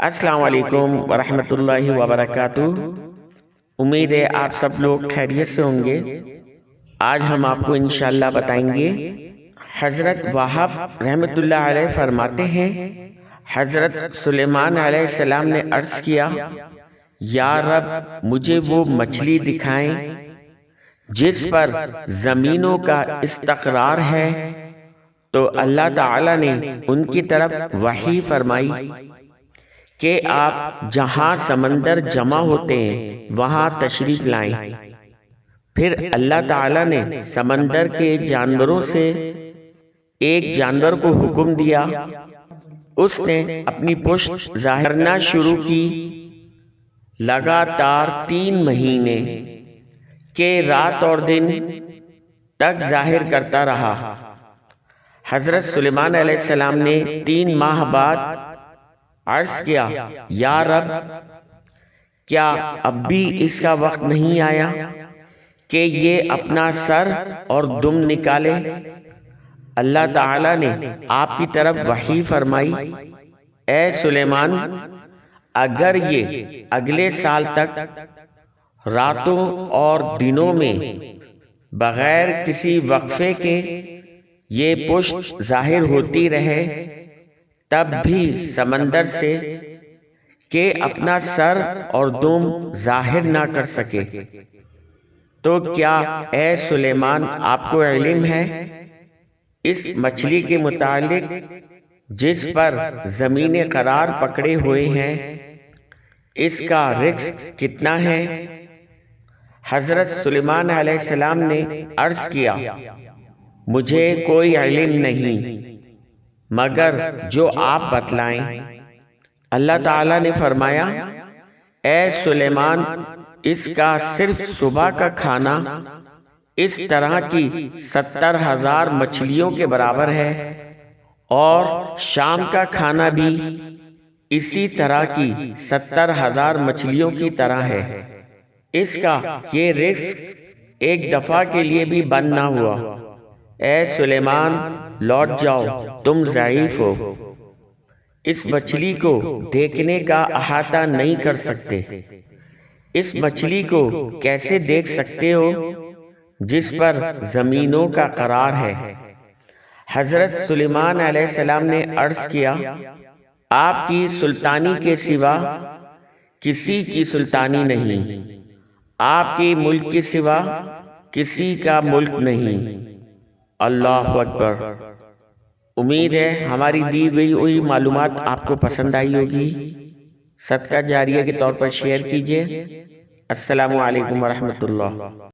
السلام علیکم ورحمۃ اللہ وبرکاتہ۔ امید ہے آپ سب لوگ خیریت سے ہوں گے۔ آج ہم آپ کو انشاءاللہ بتائیں گے، حضرت وہاب رحمۃ اللہ علیہ فرماتے ہیں، حضرت سلیمان علیہ السلام نے عرض کیا، یا رب مجھے وہ مچھلی دکھائیں جس پر زمینوں کا استقرار ہے۔ تو اللہ تعالی نے ان کی طرف وحی فرمائی کہ آپ جہاں سمندر جمع ہوتے ہیں وہاں تشریف لائیں۔ پھر اللہ تعالی نے سمندر کے جانوروں سے ایک جانور کو حکم دیا، اس نے اپنی پشت ظاہر کرنا شروع کی۔ لگاتار 3 مہینے کے رات اور دن تک ظاہر کرتا رہا۔ حضرت سلیمان علیہ السلام نے 3 ماہ بعد عرض کیا، یا رب کیا اب بھی اس کا وقت نہیں آیا کہ یہ اپنا سر اور دم نکالے؟ اللہ تعالی نے آپ کی طرف وحی فرمائی، اے سلیمان، اگر یہ اگلے سال تک راتوں اور دنوں میں بغیر کسی وقفے کے یہ پشت ظاہر ہوتی رہے، تب بھی سمندر سے کہ اپنا سر اور دم ظاہر نہ کر سکے، تو کیا اے سلیمان آپ کو علم ہے اس مچھلی کے متعلق جس پر زمین قرار پکڑے ہوئے ہیں، اس کا رزق کتنا ہے؟ حضرت سلیمان علیہ السلام نے عرض کیا، مجھے کوئی علم نہیں مگر جو آپ بتلائیں۔ اللہ تعالی نے فرمایا، اے سلیمان، اس کا صرف صبح کا کھانا اس طرح کی 70,000 مچھلیوں کے برابر ہے، اور شام کا کھانا بھی اسی طرح کی 70,000 مچھلیوں کی طرح ہے۔ اس کا یہ رزق ایک دفعہ کے لیے بھی بند نہ ہوا۔ اے سلیمان، لوٹ جاؤ، تم ضعیف ہو، اس مچھلی کو دیکھنے کا احاطہ نہیں کر سکتے۔ اس مچھلی کو کیسے دیکھ سکتے ہو جس پر زمینوں کا قرار ہے؟ حضرت سلیمان علیہ السلام نے عرض کیا، آپ کی سلطانی کے سوا کسی کی سلطانی نہیں، آپ کے ملک کے سوا کسی کا ملک نہیں۔ اللہ اکبر۔ امید ہے ہماری دی ہوئی معلومات آپ کو پسند آئی ہوگی۔ صدقہ جاریہ کے طور پر شیئر کیجیے۔ السلام علیکم ورحمۃ اللہ۔